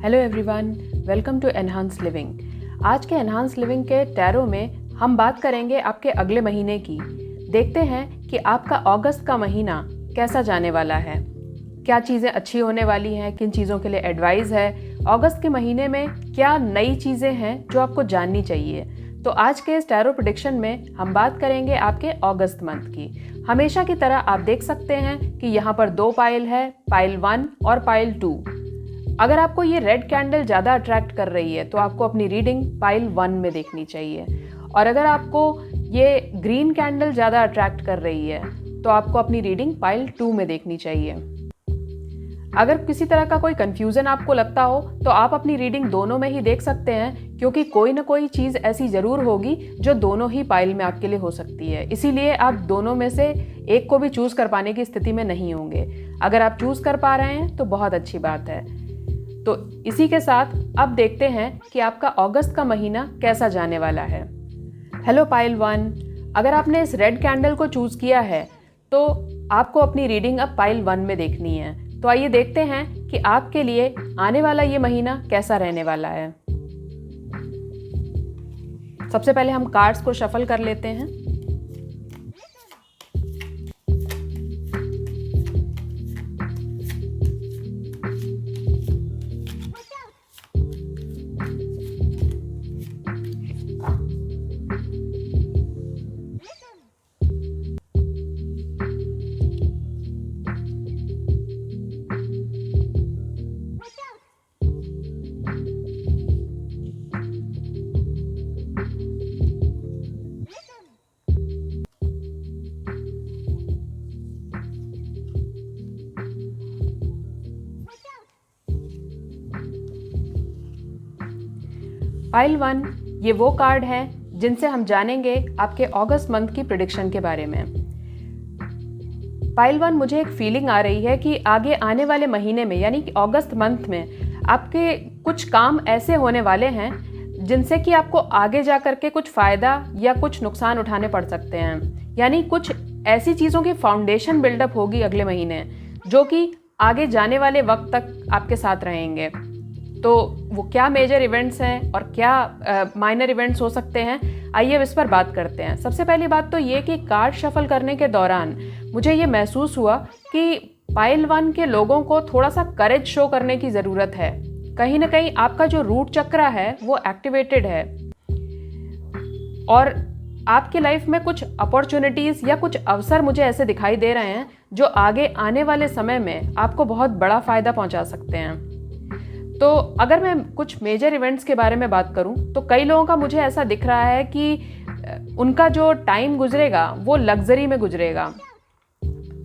Hello everyone, welcome to enhance living. आज के enhance living के टैरो में हम बात करेंगे आपके अगले महीने की। देखते हैं कि आपका अगस्त का महीना कैसा जाने वाला है, क्या चीज़ें अच्छी होने वाली हैं, किन चीज़ों के लिए एडवाइस है, अगस्त के महीने में क्या नई चीज़ें हैं जो आपको जाननी चाहिए। तो आज के इस टैरो प्रेडिक्शन में हम बात करेंगे आपके अगस्त मंथ की। हमेशा की तरह आप देख सकते हैं कि यहाँ पर 2 पाइल है, पाइल 1 और पाइल 2। अगर आपको ये रेड कैंडल ज़्यादा अट्रैक्ट कर रही है तो आपको अपनी रीडिंग पाइल 1 में देखनी चाहिए, और अगर आपको ये ग्रीन कैंडल ज़्यादा अट्रैक्ट कर रही है तो आपको अपनी रीडिंग पाइल 2 में देखनी चाहिए। अगर किसी तरह का कोई कन्फ्यूज़न आपको लगता हो तो आप अपनी रीडिंग दोनों में ही देख सकते हैं, क्योंकि कोई ना कोई चीज़ ऐसी ज़रूर होगी जो दोनों ही पाइल में आपके लिए हो सकती है। इसीलिए आप दोनों में से एक को भी चूज़ कर पाने की स्थिति में नहीं होंगे। अगर आप चूज़ कर पा रहे हैं तो बहुत अच्छी बात है। तो इसी के साथ अब देखते हैं कि आपका अगस्त का महीना कैसा जाने वाला है। हेलो पाइल 1, अगर आपने इस रेड कैंडल को चूज़ किया है तो आपको अपनी रीडिंग अब पाइल 1 में देखनी है। तो आइए देखते हैं कि आपके लिए आने वाला ये महीना कैसा रहने वाला है। सबसे पहले हम कार्ड्स को शफल कर लेते हैं। पाइल 1 ये वो कार्ड हैं जिनसे हम जानेंगे आपके अगस्त मंथ की प्रेडिक्शन के बारे में। पाइल 1, मुझे एक फीलिंग आ रही है कि आगे आने वाले महीने में यानी कि अगस्त मंथ में आपके कुछ काम ऐसे होने वाले हैं जिनसे कि आपको आगे जा कर के कुछ फ़ायदा या कुछ नुकसान उठाने पड़ सकते हैं। यानी कुछ ऐसी चीज़ों की फाउंडेशन बिल्डअप होगी अगले महीने जो कि आगे जाने वाले वक्त तक आपके साथ रहेंगे। तो वो क्या मेजर इवेंट्स हैं और क्या माइनर इवेंट्स हो सकते हैं, आइए अब इस पर बात करते हैं। सबसे पहली बात तो ये कि कार्ड शफल करने के दौरान मुझे ये महसूस हुआ कि पाइल 1 के लोगों को थोड़ा सा करेज शो करने की ज़रूरत है। कहीं ना कहीं आपका जो रूट चक्र है वो एक्टिवेटेड है और आपकी लाइफ में कुछ अपॉर्चुनिटीज़ या कुछ अवसर मुझे ऐसे दिखाई दे रहे हैं जो आगे आने वाले समय में आपको बहुत बड़ा फ़ायदा पहुंचा सकते हैं। तो अगर मैं कुछ मेजर इवेंट्स के बारे में बात करूं तो कई लोगों का मुझे ऐसा दिख रहा है कि उनका जो टाइम गुजरेगा वो लग्जरी में गुजरेगा।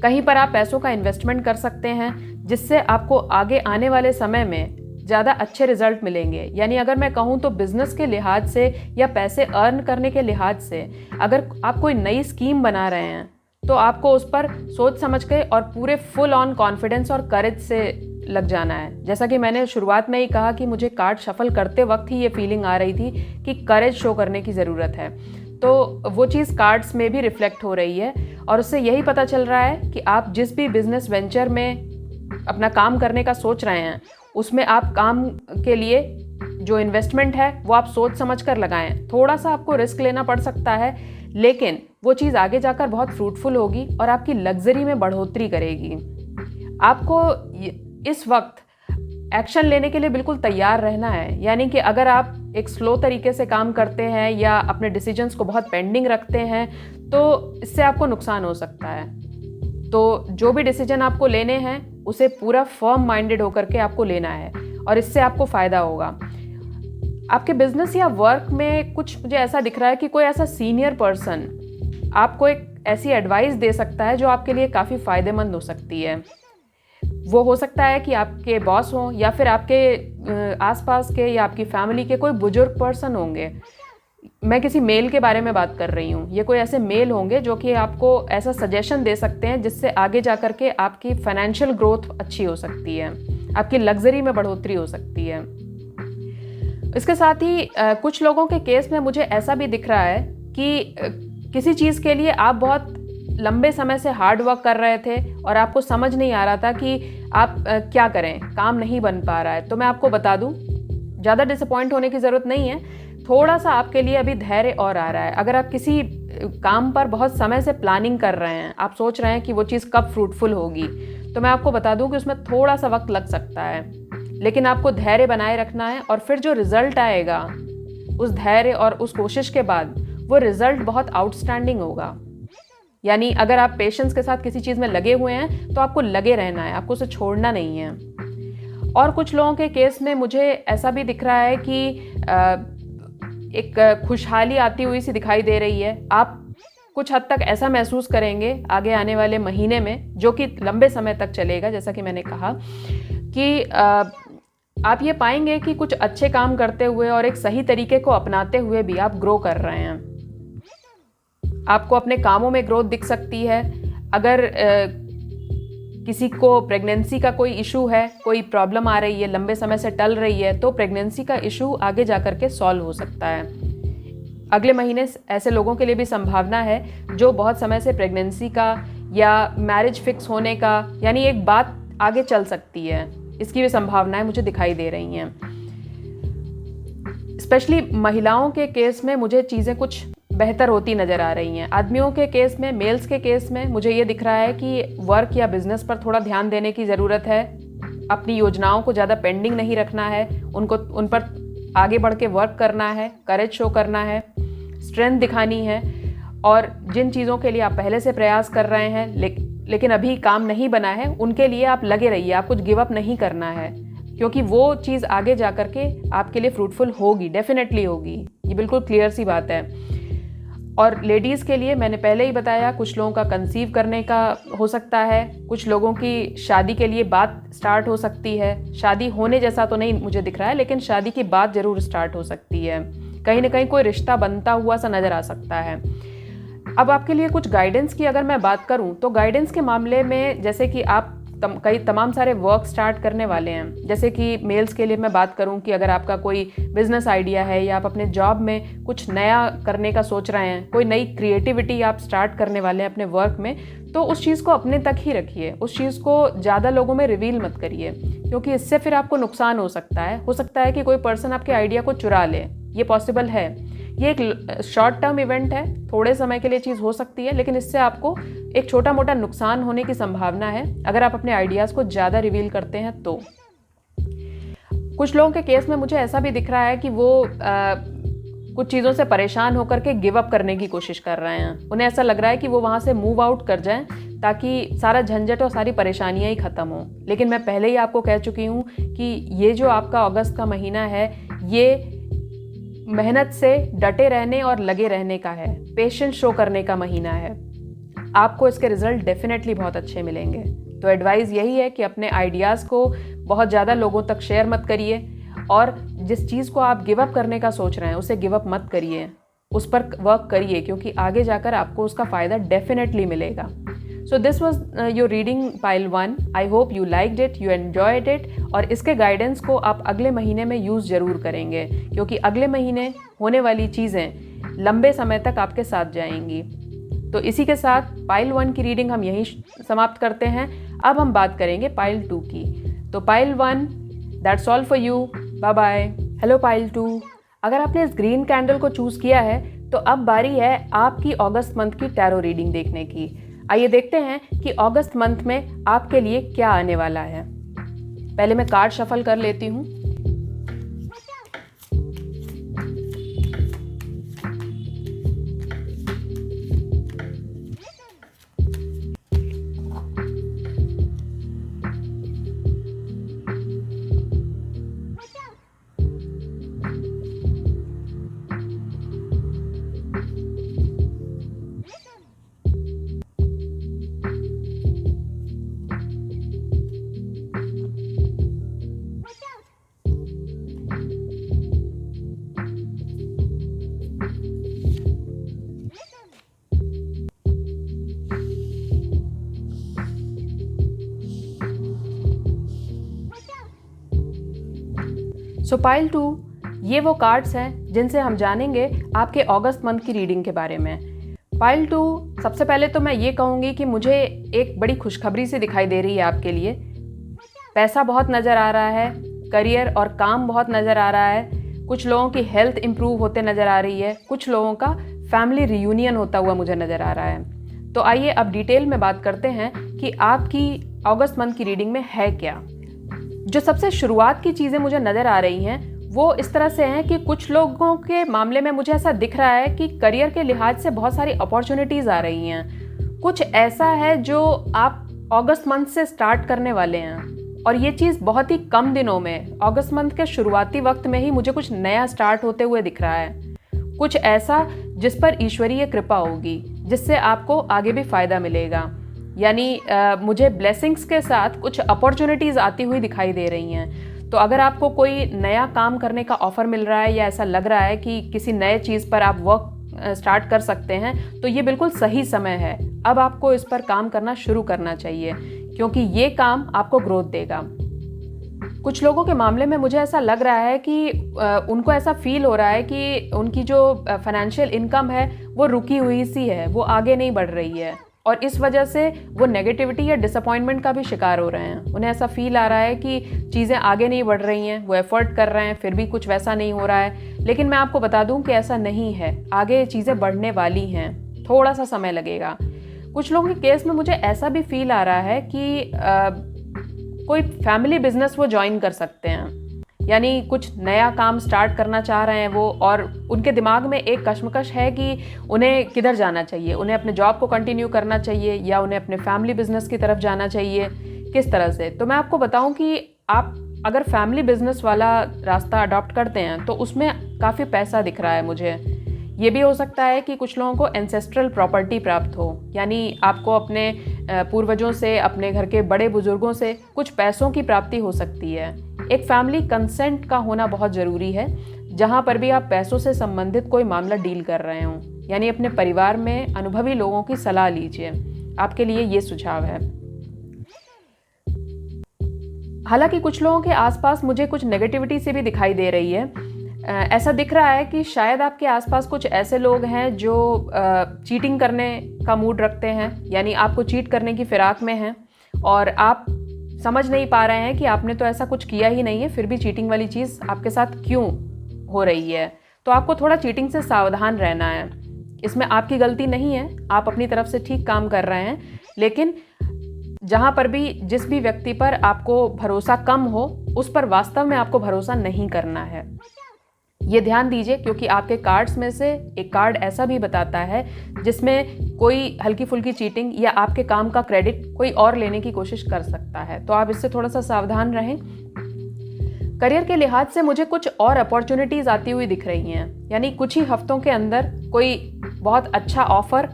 कहीं पर आप पैसों का इन्वेस्टमेंट कर सकते हैं जिससे आपको आगे आने वाले समय में ज़्यादा अच्छे रिजल्ट मिलेंगे। यानी अगर मैं कहूँ तो बिजनेस के लिहाज से या पैसे अर्न करने के लिहाज से अगर आप कोई नई स्कीम बना रहे हैं तो आपको उस पर सोच समझ के और पूरे फुल ऑन कॉन्फिडेंस और करेज से लग जाना है। जैसा कि मैंने शुरुआत में ही कहा कि मुझे कार्ड शफल करते वक्त ही ये फीलिंग आ रही थी कि करेज शो करने की ज़रूरत है। तो वो चीज़ कार्ड्स में भी रिफ्लेक्ट हो रही है और उससे यही पता चल रहा है कि आप जिस भी बिजनेस वेंचर में अपना काम करने का सोच रहे हैं उसमें आप काम के लिए जो इन्वेस्टमेंट है वो आप सोच समझ कर लगाएं। थोड़ा सा आपको रिस्क लेना पड़ सकता है, लेकिन वो चीज़ आगे जाकर बहुत फ्रूटफुल होगी और आपकी लग्जरी में बढ़ोतरी करेगी। आपको इस वक्त एक्शन लेने के लिए बिल्कुल तैयार रहना है। यानी कि अगर आप एक स्लो तरीके से काम करते हैं या अपने डिसीजंस को बहुत पेंडिंग रखते हैं तो इससे आपको नुकसान हो सकता है। तो जो भी डिसीजन आपको लेने हैं उसे पूरा फर्म माइंडेड होकर के आपको लेना है और इससे आपको फ़ायदा होगा। आपके बिजनेस या वर्क में कुछ मुझे ऐसा दिख रहा है कि कोई ऐसा सीनियर पर्सन आपको एक ऐसी एडवाइस दे सकता है जो आपके लिए काफ़ी फ़ायदेमंद हो सकती है। वो हो सकता है कि आपके बॉस हों या फिर आपके आसपास के या आपकी फैमिली के कोई बुजुर्ग पर्सन होंगे। मैं किसी मेल के बारे में बात कर रही हूँ। ये कोई ऐसे मेल होंगे जो कि आपको ऐसा सजेशन दे सकते हैं जिससे आगे जा कर के आपकी फाइनेंशियल ग्रोथ अच्छी हो सकती है, आपकी लग्जरी में बढ़ोतरी हो सकती है। इसके साथ ही कुछ लोगों के केस में मुझे ऐसा भी दिख रहा है कि किसी चीज़ के लिए आप बहुत लंबे समय से हार्ड वर्क कर रहे थे और आपको समझ नहीं आ रहा था कि आप क्या करें, काम नहीं बन पा रहा है, तो मैं आपको बता दूं, ज़्यादा डिसअपॉइंट होने की ज़रूरत नहीं है। थोड़ा सा आपके लिए अभी धैर्य और आ रहा है। अगर आप किसी काम पर बहुत समय से प्लानिंग कर रहे हैं, आप सोच रहे हैं कि वो चीज़ कब फ्रूटफुल होगी, तो मैं आपको बता दूं कि उसमें थोड़ा सा वक्त लग सकता है, लेकिन आपको धैर्य बनाए रखना है और फिर जो रिजल्ट आएगा उस धैर्य और उस कोशिश के बाद, वो रिजल्ट बहुत आउटस्टैंडिंग होगा। यानी अगर आप पेशेंस के साथ किसी चीज़ में लगे हुए हैं तो आपको लगे रहना है, आपको उसे छोड़ना नहीं है। और कुछ लोगों के केस में मुझे ऐसा भी दिख रहा है कि एक खुशहाली आती हुई सी दिखाई दे रही है। आप कुछ हद तक ऐसा महसूस करेंगे आगे आने वाले महीने में, जो कि लंबे समय तक चलेगा, जैसा कि मैंने कहा कि आप ये पाएंगे कि कुछ अच्छे काम करते हुए और एक सही तरीके को अपनाते हुए भी आप ग्रो कर रहे हैं। आपको अपने कामों में ग्रोथ दिख सकती है। अगर किसी को प्रेगनेंसी का कोई इशू है, कोई प्रॉब्लम आ रही है, लंबे समय से टल रही है, तो प्रेगनेंसी का इशू आगे जा कर के सॉल्व हो सकता है। अगले महीने ऐसे लोगों के लिए भी संभावना है जो बहुत समय से प्रेगनेंसी का या मैरिज फिक्स होने का, यानी एक बात आगे चल सकती है, इसकी भी संभावनाएं मुझे दिखाई दे रही हैं। स्पेशली महिलाओं के केस में मुझे चीज़ें कुछ बेहतर होती नज़र आ रही हैं। आदमियों के केस में, मेल्स के केस में मुझे ये दिख रहा है कि वर्क या बिजनेस पर थोड़ा ध्यान देने की ज़रूरत है। अपनी योजनाओं को ज़्यादा पेंडिंग नहीं रखना है, उन पर आगे बढ़ के वर्क करना है, करेज शो करना है, स्ट्रेंथ दिखानी है। और जिन चीज़ों के लिए आप पहले से प्रयास कर रहे हैं लेकिन अभी काम नहीं बना है, उनके लिए आप लगे रहिए, आप कुछ गिव अप नहीं करना है, क्योंकि वो चीज़ आगे जा कर के आपके लिए फ्रूटफुल होगी, डेफिनेटली होगी। ये बिल्कुल क्लियर सी बात है। और लेडीज़ के लिए मैंने पहले ही बताया, कुछ लोगों का कंसीव करने का हो सकता है, कुछ लोगों की शादी के लिए बात स्टार्ट हो सकती है। शादी होने जैसा तो नहीं मुझे दिख रहा है, लेकिन शादी की बात ज़रूर स्टार्ट हो सकती है। कहीं ना कहीं कोई रिश्ता बनता हुआ सा नज़र आ सकता है। अब आपके लिए कुछ गाइडेंस की अगर मैं बात करूं, तो गाइडेंस के मामले में जैसे कि आप तमाम सारे वर्क स्टार्ट करने वाले हैं। जैसे कि मेल्स के लिए मैं बात करूं कि अगर आपका कोई बिजनेस आइडिया है या आप अपने जॉब में कुछ नया करने का सोच रहे हैं, कोई नई क्रिएटिविटी आप स्टार्ट करने वाले हैं अपने वर्क में, तो उस चीज़ को अपने तक ही रखिए। उस चीज़ को ज़्यादा लोगों में रिवील मत करिए, क्योंकि इससे फिर आपको नुकसान हो सकता है। हो सकता है कि कोई पर्सन आपके आइडिया को चुरा ले, ये पॉसिबल है। ये एक शॉर्ट टर्म इवेंट है, थोड़े समय के लिए चीज़ हो सकती है, लेकिन इससे आपको एक छोटा मोटा नुकसान होने की संभावना है अगर आप अपने आइडियाज़ को ज़्यादा रिवील करते हैं तो। कुछ लोगों के केस में मुझे ऐसा भी दिख रहा है कि वो कुछ चीज़ों से परेशान होकर के गिव अप करने की कोशिश कर रहे हैं। उन्हें ऐसा लग रहा है कि वो वहाँ से मूव आउट कर जाएं ताकि सारा झंझट और सारी परेशानियाँ ही ख़त्म हों। लेकिन मैं पहले ही आपको कह चुकी हूँ कि ये जो आपका अगस्त का महीना है, ये मेहनत से डटे रहने और लगे रहने का है, पेशेंस शो करने का महीना है। आपको इसके रिजल्ट डेफिनेटली बहुत अच्छे मिलेंगे। तो एडवाइस यही है कि अपने आइडियाज़ को बहुत ज़्यादा लोगों तक शेयर मत करिए, और जिस चीज़ को आप गिव अप करने का सोच रहे हैं उसे गिव अप मत करिए, उस पर वर्क करिए, क्योंकि आगे जाकर आपको उसका फ़ायदा डेफिनेटली मिलेगा। So this was your reading pile 1. I hope you liked it, you enjoyed it, और इसके गाइडेंस को आप अगले महीने में यूज़ ज़रूर करेंगे, क्योंकि अगले महीने होने वाली चीज़ें लंबे समय तक आपके साथ जाएंगी। तो इसी के साथ पाइल 1 की रीडिंग हम यहीं समाप्त करते हैं। अब हम बात करेंगे पाइल 2 की। तो pile 1, that's all for you, bye bye. Hello pile 2, अगर आपने इस ग्रीन कैंडल को चूज़ किया है तो अब बारी है आपकी अगस्त मंथ की टैरो रीडिंग देखने की। आइए देखते हैं कि अगस्त मंथ में आपके लिए क्या आने वाला है। पहले मैं कार्ड शफल कर लेती हूँ। सो पाइल 2, ये वो कार्ड्स हैं जिनसे हम जानेंगे आपके अगस्त मंथ की रीडिंग के बारे में। पाइल 2, सबसे पहले तो मैं ये कहूँगी कि मुझे एक बड़ी खुशखबरी सी दिखाई दे रही है आपके लिए। पैसा बहुत नज़र आ रहा है, करियर और काम बहुत नज़र आ रहा है, कुछ लोगों की हेल्थ इम्प्रूव होते नज़र आ रही है, कुछ लोगों का फैमिली रियूनियन होता हुआ मुझे नज़र आ रहा है। तो आइए अब डिटेल में बात करते हैं कि आपकी अगस्त मंथ की रीडिंग में है क्या। जो सबसे शुरुआत की चीज़ें मुझे नज़र आ रही हैं वो इस तरह से हैं कि कुछ लोगों के मामले में मुझे ऐसा दिख रहा है कि करियर के लिहाज से बहुत सारी अपॉर्चुनिटीज़ आ रही हैं। कुछ ऐसा है जो आप अगस्त मंथ से स्टार्ट करने वाले हैं और ये चीज़ बहुत ही कम दिनों में, अगस्त मंथ के शुरुआती वक्त में ही मुझे कुछ नया स्टार्ट होते हुए दिख रहा है। कुछ ऐसा जिस पर ईश्वरीय कृपा होगी, जिससे आपको आगे भी फ़ायदा मिलेगा। यानी मुझे ब्लेसिंग्स के साथ कुछ अपॉर्चुनिटीज़ आती हुई दिखाई दे रही हैं। तो अगर आपको कोई नया काम करने का ऑफ़र मिल रहा है या ऐसा लग रहा है कि किसी नए चीज़ पर आप वर्क स्टार्ट कर सकते हैं, तो ये बिल्कुल सही समय है। अब आपको इस पर काम करना शुरू करना चाहिए, क्योंकि ये काम आपको ग्रोथ देगा। कुछ लोगों के मामले में मुझे ऐसा लग रहा है कि उनको ऐसा फील हो रहा है कि उनकी जो फाइनेंशियल इनकम है वो रुकी हुई सी है, वो आगे नहीं बढ़ रही है और इस वजह से वो नेगेटिविटी या डिसअपॉइंटमेंट का भी शिकार हो रहे हैं। उन्हें ऐसा फील आ रहा है कि चीज़ें आगे नहीं बढ़ रही हैं, वो एफर्ट कर रहे हैं फिर भी कुछ वैसा नहीं हो रहा है। लेकिन मैं आपको बता दूं कि ऐसा नहीं है, आगे चीज़ें बढ़ने वाली हैं, थोड़ा सा समय लगेगा। कुछ लोगों के केस में मुझे ऐसा भी फील आ रहा है कि कोई फैमिली बिजनेस वो ज्वाइन कर सकते हैं, यानी कुछ नया काम स्टार्ट करना चाह रहे हैं वो, और उनके दिमाग में एक कश्मकश है कि उन्हें किधर जाना चाहिए, उन्हें अपने जॉब को कंटिन्यू करना चाहिए या उन्हें अपने फैमिली बिजनेस की तरफ जाना चाहिए, किस तरह से। तो मैं आपको बताऊं कि आप अगर फैमिली बिजनेस वाला रास्ता अडॉप्ट करते हैं तो उसमें काफ़ी पैसा दिख रहा है मुझे। ये भी हो सकता है कि कुछ लोगों को एंसेस्ट्रल प्रॉपर्टी प्राप्त हो, यानी आपको अपने पूर्वजों से, अपने घर के बड़े बुजुर्गों से कुछ पैसों की प्राप्ति हो सकती है। एक फैमिली कंसेंट का होना बहुत ज़रूरी है जहाँ पर भी आप पैसों से संबंधित कोई मामला डील कर रहे हों, यानी अपने परिवार में अनुभवी लोगों की सलाह लीजिए। आपके लिए ये सुझाव है। हालांकि कुछ लोगों के आसपास मुझे कुछ नेगेटिविटी से भी दिखाई दे रही है। ऐसा दिख रहा है कि शायद आपके आसपास कुछ ऐसे लोग हैं जो चीटिंग करने का मूड रखते हैं, यानी आपको चीट करने की फिराक में हैं और आप समझ नहीं पा रहे हैं कि आपने तो ऐसा कुछ किया ही नहीं है, फिर भी चीटिंग वाली चीज़ आपके साथ क्यों हो रही है। तो आपको थोड़ा चीटिंग से सावधान रहना है। इसमें आपकी गलती नहीं है, आप अपनी तरफ से ठीक काम कर रहे हैं, लेकिन जहाँ पर भी जिस भी व्यक्ति पर आपको भरोसा कम हो उस पर वास्तव में आपको भरोसा नहीं करना है। ये ध्यान दीजिए, क्योंकि आपके कार्ड्स में से एक कार्ड ऐसा भी बताता है जिसमें कोई हल्की फुल्की चीटिंग या आपके काम का क्रेडिट कोई और लेने की कोशिश कर सकता है। तो आप इससे थोड़ा सा सावधान रहें। करियर के लिहाज से मुझे कुछ और अपॉर्चुनिटीज़ आती हुई दिख रही हैं, यानी कुछ ही हफ्तों के अंदर कोई बहुत अच्छा ऑफ़र,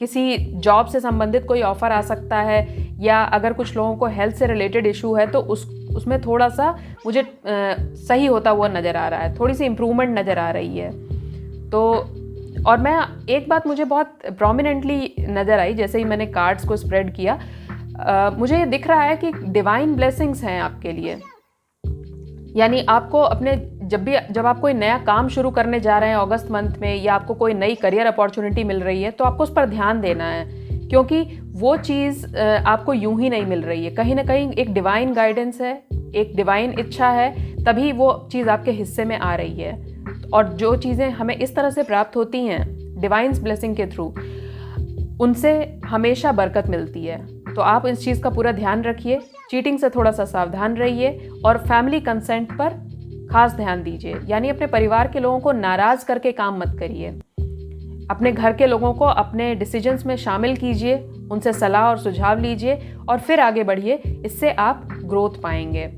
किसी जॉब से संबंधित कोई ऑफ़र आ सकता है, या अगर कुछ लोगों को हेल्थ से रिलेटेड इशू है तो उसमें थोड़ा सा मुझे सही होता हुआ नज़र आ रहा है, थोड़ी सी इम्प्रूवमेंट नज़र आ रही है। तो और मैं एक बात मुझे बहुत प्रोमिनेंटली नज़र आई जैसे ही मैंने कार्ड्स को स्प्रेड किया, मुझे ये दिख रहा है कि डिवाइन ब्लेसिंग्स हैं आपके लिए। यानी आपको अपने जब आप कोई नया काम शुरू करने जा रहे हैं अगस्त मंथ में, या आपको कोई नई करियर अपॉर्चुनिटी मिल रही है, तो आपको उस पर ध्यान देना है, क्योंकि वो चीज़ आपको यूं ही नहीं मिल रही है। कहीं ना कहीं एक डिवाइन गाइडेंस है, एक डिवाइन इच्छा है, तभी वो चीज़ आपके हिस्से में आ रही है। और जो चीज़ें हमें इस तरह से प्राप्त होती हैं डिवाइन्स ब्लेसिंग के थ्रू, उनसे हमेशा बरकत मिलती है। तो आप इस चीज़ का पूरा ध्यान रखिए, चीटिंग से थोड़ा सा सावधान रहिए और फैमिली कंसेंट पर खास ध्यान दीजिए। यानी अपने परिवार के लोगों को नाराज़ करके काम मत करिए, अपने घर के लोगों को अपने डिसीजंस में शामिल कीजिए, उनसे सलाह और सुझाव लीजिए और फिर आगे बढ़िए। इससे आप ग्रोथ पाएंगे।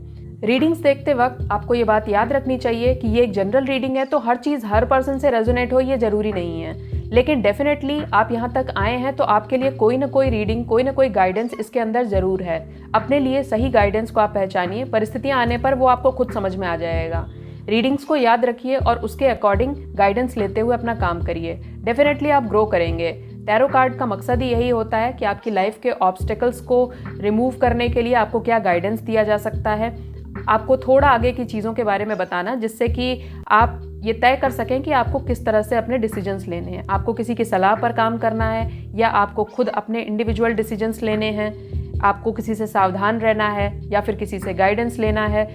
रीडिंग्स देखते वक्त आपको ये बात याद रखनी चाहिए कि ये एक जनरल रीडिंग है, तो हर चीज़ हर पर्सन से रेजोनेट हो ये ज़रूरी नहीं है, लेकिन डेफिनेटली आप यहाँ तक आए हैं तो आपके लिए कोई ना कोई रीडिंग, कोई ना कोई गाइडेंस इसके अंदर ज़रूर है। अपने लिए सही गाइडेंस को आप पहचानिए, परिस्थितियाँ आने पर वो आपको खुद समझ में आ जाएगा। रीडिंग्स को याद रखिए और उसके अकॉर्डिंग गाइडेंस लेते हुए अपना काम करिए, डेफिनेटली आप ग्रो करेंगे। टैरो कार्ड का मकसद ही यही होता है कि आपकी लाइफ के ऑब्स्टेकल्स को रिमूव करने के लिए आपको क्या गाइडेंस दिया जा सकता है, आपको थोड़ा आगे की चीज़ों के बारे में बताना, जिससे कि आप ये तय कर सकें कि आपको किस तरह से अपने डिसीजंस लेने हैं। आपको किसी की सलाह पर काम करना है या आपको खुद अपने इंडिविजुअल डिसीजंस लेने हैं, आपको किसी से सावधान रहना है या फिर किसी से गाइडेंस लेना है।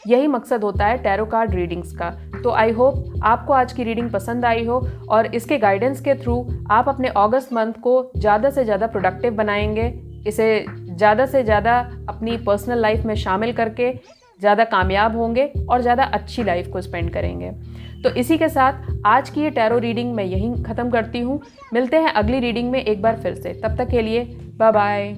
यही मकसद होता है टैरो कार्ड रीडिंग्स का। तो आई होप आपको आज की रीडिंग पसंद आई हो और इसके गाइडेंस के थ्रू आप अपने अगस्त मंथ को ज़्यादा से ज़्यादा प्रोडक्टिव बनाएंगे, इसे ज़्यादा से ज़्यादा अपनी पर्सनल लाइफ में शामिल करके ज़्यादा कामयाब होंगे और ज़्यादा अच्छी लाइफ को स्पेंड करेंगे। तो इसी के साथ आज की ये टैरो रीडिंग मैं यहीं ख़त्म करती हूँ। मिलते हैं अगली रीडिंग में एक बार फिर से। तब तक के लिए बाय बाय।